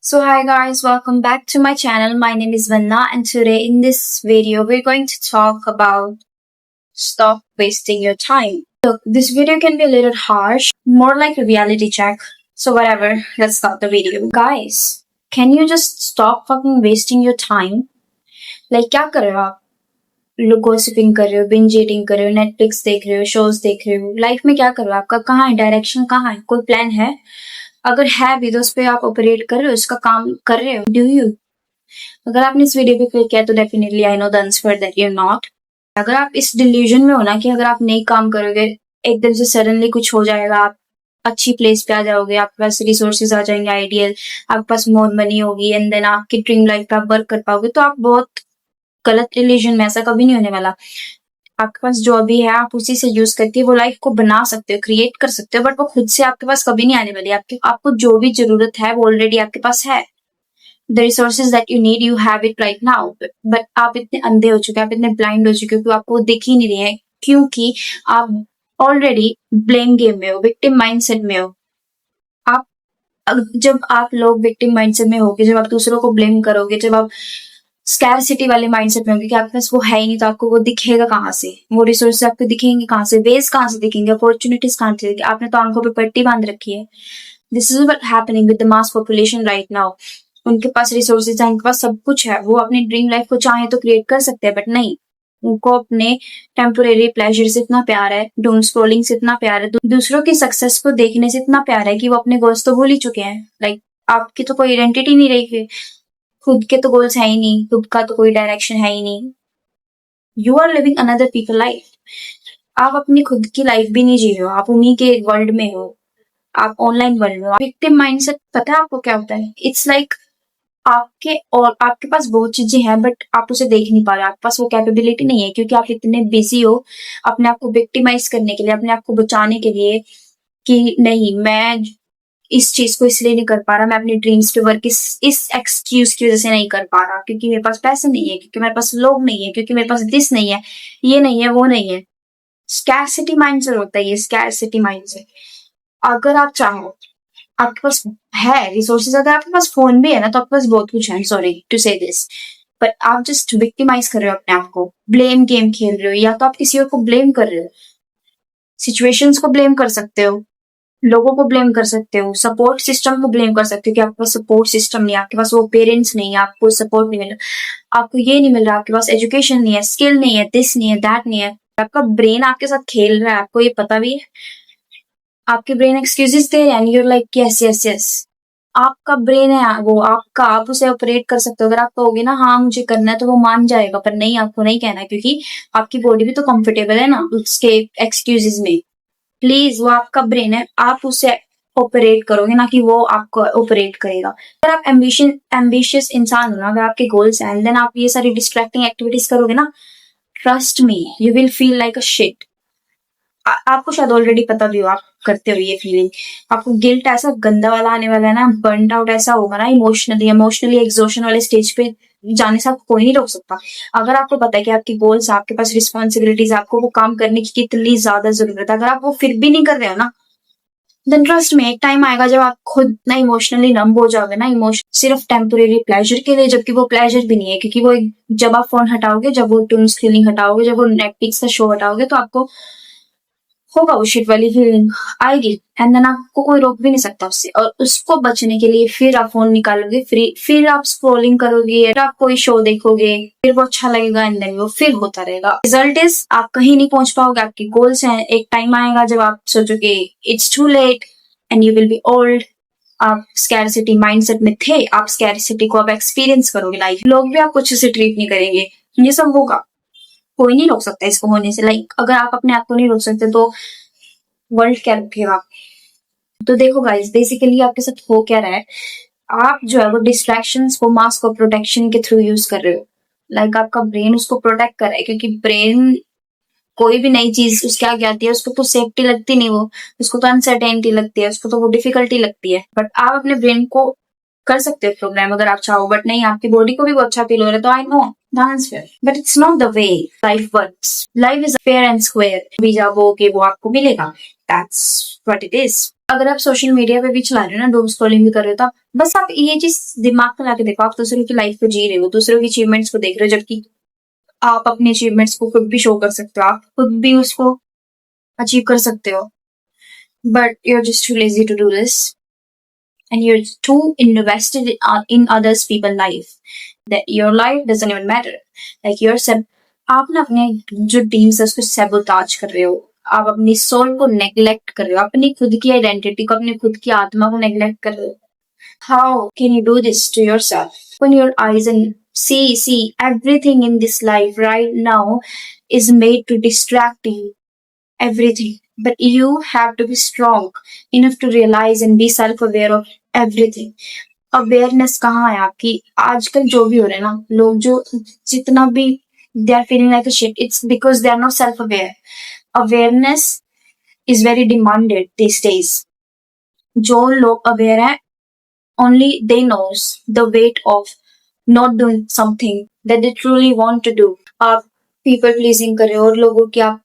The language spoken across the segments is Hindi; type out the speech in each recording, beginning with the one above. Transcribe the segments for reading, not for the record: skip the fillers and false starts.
So hi guys, welcome back to my channel. My name is Vanna and today in this video we're going to talk about stop wasting your time. Look, this video can be a little harsh, more like a reality check. So whatever, let's start the video. Guys, can you just stop fucking wasting your time? Like क्या कर रहे हो आप? गोसिपिंग कर रहे हो, बिंज ईटिंग कर रहे हो, नेटफ्लिक्स देख रहे हो, शोज देख रहे हो, लाइफ में क्या कर रहे हो? आपका कहाँ है डायरेक्शन, कहाँ है? कोई प्लान है? अगर है भी तो उस पर आप ऑपरेट कर रहे हो, उसका काम कर रहे हो? Do you? अगर आपने इस वीडियो पे क्लिक किया तो definitely I know the answer that you not. अगर आप इस डिल्यूजन में हो ना कि अगर आप नहीं काम करोगे एकदम से सडनली कुछ हो जाएगा, आप अच्छी प्लेस पे आ जाओगे, आपके पास रिसोर्सेज आ जाएंगे आइडियल, आपके पास मोर मनी होगी एंड देन आपकी ड्रीम लाइफ पे आप वर्क कर पाओगे, तो आप बहुत गलत रिलीजन में। ऐसा कभी नहीं होने वाला। आपके पास जो अभी है आप उसी से यूज करके वो लाइफ को बना सकते हो, क्रिएट कर सकते हो, बट वो खुद से आपके पास कभी नहीं आने वाली। आपको जो भी जरूरत है वो ऑलरेडी आपके पास है। The resources that you need, you have it right now. But आप इतने अंधे हो चुके हैं, आप इतने ब्लाइंड हो चुके हो कि आपको दिख ही नहीं रहे हैं, क्योंकि आप ऑलरेडी ब्लेम गेम में हो, विक्टिम माइंडसेट में हो। आप जब आप लोग विक्टिम माइंडसेट में होगे, जब आप दूसरों को ब्लेम करोगे, जब आप स्कैरसिटी वाले माइंडसेट में होंगे कि आपके पास वो है ही नहीं, तो आपको वो दिखेगा कहाँ से? वो रिसोर्सेज आपको दिखेंगे कहाँ से? वेज कहाँ से दिखेंगे? अपॉर्चुनिटीज कहाँ से दिखेंगे? आपने तो आंखों पे पट्टी बांध रखी है। This is what happening with the mass population right now. उनके पास रिसोर्सेज है, उनके पास सब कुछ है, वो अपनी ड्रीम लाइफ को चाहे तो क्रिएट कर सकते हैं, बट नहीं। उनको अपने टेम्पोरेरी प्लेजर से इतना प्यार है, डूम स्क्रोलिंग से इतना प्यार है, दूसरों की सक्सेस को देखने से इतना प्यार है कि वो अपने गोल्स तो भूल ही चुके हैं। लाइक आपकी तो कोई आइडेंटिटी नहीं रही, खुद के तो गोल्स है ही नहीं, खुद का तो कोई डायरेक्शन है ही नहीं। You are living another people life. आप अपनी खुद की लाइफ भी नहीं जी रहे हो, आप उन्हीं के वर्ल्ड में हो, आप ऑनलाइन वर्ल्ड में हो। विक्टिम माइंडसेट पता है आपको क्या होता है? इट्स लाइक आपके पास बहुत चीजें हैं बट आप उसे देख नहीं पा रहे, आपके पास वो कैपेबिलिटी नहीं है, क्योंकि आप इतने बिजी हो अपने आप को विक्टिमाइज करने के लिए, अपने आप को बचाने के लिए, कि नहीं मैं इस चीज को इसलिए नहीं कर पा रहा, मैं अपनी ड्रीम्स पे वर्क इस एक्सक्यूज की वजह से नहीं कर पा रहा, क्योंकि मेरे पास पैसे नहीं है, क्योंकि मेरे पास लोग नहीं है, क्योंकि मेरे पास दिस नहीं है, ये नहीं है, वो नहीं है। स्कैरसिटी माइंडसेट होता है ये, स्कैरसिटी माइंडसेट। अगर आप चाहो, आपके पास है रिसोर्सेज, अगर आपके पास फोन भी है ना तो आपके पास बहुत कुछ है, सॉरी टू से दिस, बट आप जस्ट विक्टिमाइज कर रहे हो अपने आप को, ब्लेम गेम खेल रहे हो, या तो आप किसी और को ब्लेम कर रहे हो, सिचुएशंस को ब्लेम कर सकते हो, लोगों को ब्लेम कर सकते हो, सपोर्ट सिस्टम को ब्लेम कर सकते हो कि आपके पास सपोर्ट सिस्टम नहीं है, आपके पास वो पेरेंट्स नहीं है, आपको सपोर्ट नहीं मिल रहा, आपको ये नहीं मिल रहा, आपके पास एजुकेशन नहीं है, स्किल नहीं है, दिस नहीं है, दैट नहीं है। आपका ब्रेन आपके साथ खेल रहा है, आपको ये पता भी है। आपके ब्रेन एक्सक्यूजेस दे रहे हैं, your like yes yes yes. आपका ब्रेन है वो आपका, आप उसे ऑपरेट कर सकते हो। अगर आप कहोगे ना हाँ मुझे करना है, तो वो मान जाएगा, पर नहीं, आपको नहीं कहना, क्योंकि आपकी बॉडी भी तो कंफर्टेबल है ना उसके एक्सक्यूजेस में। प्लीज, वो आपका ब्रेन है, आप उसे ऑपरेट करोगे ना कि वो आपको ऑपरेट करेगा। अगर आप एम्बिशियस इंसान हो ना, अगर आपके गोल्स हैं, देन आप ये सारी डिस्ट्रैक्टिंग एक्टिविटीज करोगे ना, trust me you will feel like a shit. आपको शायद ऑलरेडी पता भी हो, आप करते हो ये फीलिंग, आपको गिल्ट ऐसा गंदा वाला आने वाला है ना, बर्न आउट ऐसा होगा ना, इमोशनली एग्जॉशन वाले स्टेज पे जाने से आपको कोई नहीं रोक सकता। अगर आपको पता है कि आपकी गोल्स, आपके पास रिस्पॉन्सिबिलिटीज, आपको वो काम करने की कितनी ज्यादा जरूरत है, अगर आप वो फिर भी नहीं कर रहे हो ना, देन ट्रस्ट में एक टाइम आएगा जब आप खुद ना इमोशनली नंब हो जाओगे ना, इमोशन सिर्फ टेम्पोरेरी प्लेजर के लिए, जबकि वो प्लेजर भी नहीं है, क्योंकि वो जब आप फोन हटाओगे, जब वो टून स्क्रीनिंग हटाओगे, जब वो नेटफ्लिक्स का शो हटाओगे, तो आपको होगा वो शिट वाली फीलिंग आएगी, एंड देन आपको कोई रोक भी नहीं सकता उससे। और उसको बचने के लिए फिर आप फोन निकालोगे, फिर आप स्क्रॉलिंग करोगे, फिर आप कोई शो देखोगे, फिर वो अच्छा लगेगा, एंड देन वो फिर होता रहेगा। रिजल्ट इज आप कहीं नहीं पहुंच पाओगे। आपके गोल्स हैं, एक टाइम आएगा जब आप सोचोगे it's too late and you will be old. आप स्कैरसिटी माइंडसेट में थे, आप स्कैरसिटी को अब एक्सपीरियंस करोगे लाइफ। लोग भी आपको अच्छे से ट्रीट नहीं करेंगे, ये सब होगा, कोई नहीं रोक सकता इसको होने से। लाइक अगर आप अपने आप को नहीं रोक सकते तो वर्ल्ड क्या रखेगा? तो देखो गाइस, बेसिकली आपके साथ हो क्या रहा है, आप जो है वो डिस्ट्रैक्शंस को, मास्क को प्रोटेक्शन के थ्रू यूज कर रहे हो। लाइक आपका ब्रेन उसको प्रोटेक्ट कर रहा है, क्योंकि ब्रेन कोई भी नई चीज उसके आगे आती है, उसको तो सेफ्टी लगती नहीं, वो उसको तो अनसर्टेनिटी लगती है, उसको तो वो डिफिकल्टी लगती है। बट आप अपने ब्रेन को कर सकते हो प्रोग्राम अगर आप चाहो, बट नहीं, आपकी बॉडी को भी वो अच्छा फील हो रहा है, तो I know the answer, but it's not the way life works. Life is fair and square, भी जाओगे वो आपको मिलेगा, दैट्स व्हाट इट इज। अगर आप सोशल मीडिया पे भी चला रहे हो ना, डूम स्क्रॉलिंग भी कर रहे हो, तो बस आप ये चीज दिमाग में ला के देखो, आप दूसरों की लाइफ को जी रहे हो, दूसरों की अचीवमेंट्स को देख रहे हो, जबकि आप अपने अचीवमेंट्स को खुद भी शो कर सकते हो, आप खुद भी उसको अचीव कर सकते हो, but you are just too lazy to do this and you're too invested in others people life that your life doesn't even matter. Like you're आप ना अपने जो ड्रीम्स है उसको सैबोटाज कर रहे हो, आप अपनी सोल को नेग्लेक्ट कर रहे हो, अपनी खुद की आइडेंटिटी को, अपनी खुद की आत्मा को नेग्लेक्ट कर रहे हो. How can you do this to yourself? Open your eyes and see everything in this life right now is made to distract you. Everything. But you have to be strong enough to realize and be self-aware of everything. Awareness कहाँ है आपकी? आजकल जो भी हो रहा है ना, लोग जो जितना भी they are feeling like a shit, it's because they are not self-aware. Awareness is very demanded these days. जो लोग अवेयर हैं, only they knows the weight of not doing something that they truly want to do. आप people pleasing कर रहे हो और लोगों की आप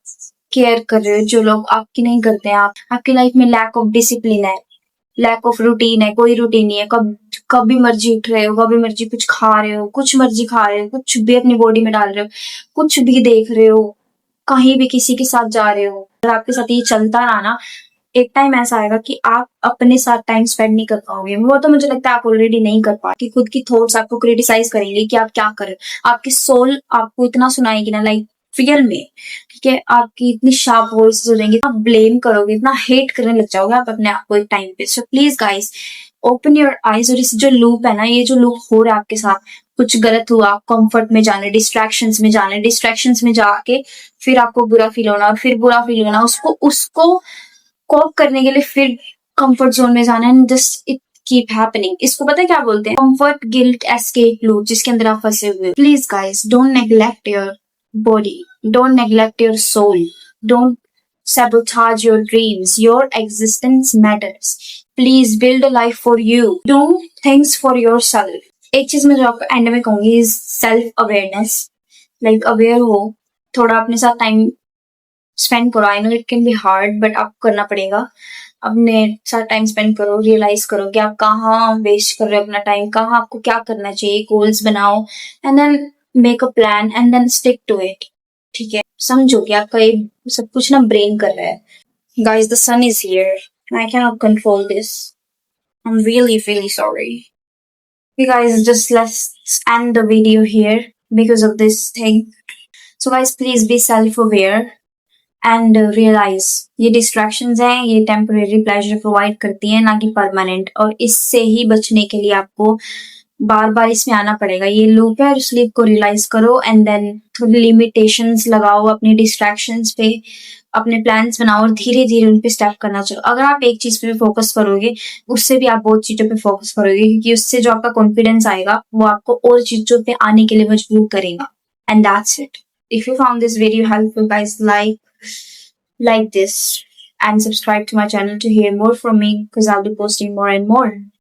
केयर कर रहे हो, जो लोग आपकी नहीं करते हैं. आप आपकी लाइफ में लैक ऑफ डिसिप्लिन है, लैक ऑफ रूटीन है, कोई रूटीन नहीं है. कभी मर्जी उठ रहे हो, कभी मर्जी कुछ खा रहे हो, कुछ मर्जी खा रहे हो, कुछ भी अपनी बॉडी में डाल रहे हो, कुछ भी देख रहे हो, कहीं भी किसी के साथ जा रहे हो. अगर आपके साथ ये चलता रहा ना, एक टाइम ऐसा आएगा कि आप अपने साथ टाइम स्पेंड नहीं कर पाओगे. वो तो मुझे लगता है आप ऑलरेडी नहीं कर पा, कि खुद की थॉट्स आपको क्रिटिसाइज करेंगे कि आप क्या कर रहे हो. आपकी सोल आपको इतना सुनाएगी ना, लाइक रियल में, ठीक है, आपकी इतनी शार्प वॉइस हो जाएंगी, आप ब्लेम करोगे, इतना हेट करने लग जाओगे आप अपने आप को एक टाइम पे. So please guys, open your eyes. और इस जो लूप है ना, ये जो लूप हो रहा है आपके साथ, कुछ गलत हुआ, आप कंफर्ट में जाने, डिस्ट्रैक्शंस में जाके फिर आपको बुरा फील होना, और फिर बुरा फील होना, उसको कॉप करने के लिए फिर कंफर्ट जोन में जाना, and just it keep happening. इसको पता है क्या बोलते हैं? कंफर्ट गिल्ट एस्केप लूप, जिसके अंदर आप फंसे हुए. Please guys, don't neglect your body, don't neglect your soul, don't sabotage your dreams. Your existence matters. Please build a life for you, do things for yourself. एक चीज मैं जो आपको एंड में कहूंगी is self awareness. like aware हो, थोड़ा अपने साथ टाइम स्पेंड करो. I know it can be hard, but आपको करना पड़ेगा. अपने साथ टाइम स्पेंड करो, रियलाइज करो कि आप कहाँ वेस्ट कर रहे हो अपना टाइम, कहाँ आपको क्या करना चाहिए. गोल्स बनाओ and then make a plan and then stick to it. ठीक है, समझो कि आपका ये सब कुछ ना ब्रेन कर रहा है. Guys, the sun is here, I can not control this. I am really sorry. Okay guys, just let's end the video here because of this thing. So guys, please be self-aware and realise ये डिस्ट्रैक्शंस हैं, ये टेम्परेरी प्लेजर प्रोवाइड करती हैं, ना कि परमानेंट. और इससे ही बचने के लिए आपको बार बार इसमें आना पड़ेगा. ये लूप है, उस लूप को रियलाइज करो एंड देन थोड़ी लिमिटेशंस लगाओ अपनी डिस्ट्रैक्शंस पे, अपने प्लान्स बनाओ और धीरे धीरे उन पे स्टेप करना चलो. अगर आप एक चीज पे फोकस करोगे, उससे भी आप बहुत चीजों पे फोकस करोगे, क्योंकि उससे जो आपका कॉन्फिडेंस आएगा वो आपको और चीजों पे आने के लिए मजबूर करेगा. And that's it. If you found this video helpful, guys, like this and subscribe to my channel to hear more from me, because I'll be posting more and more.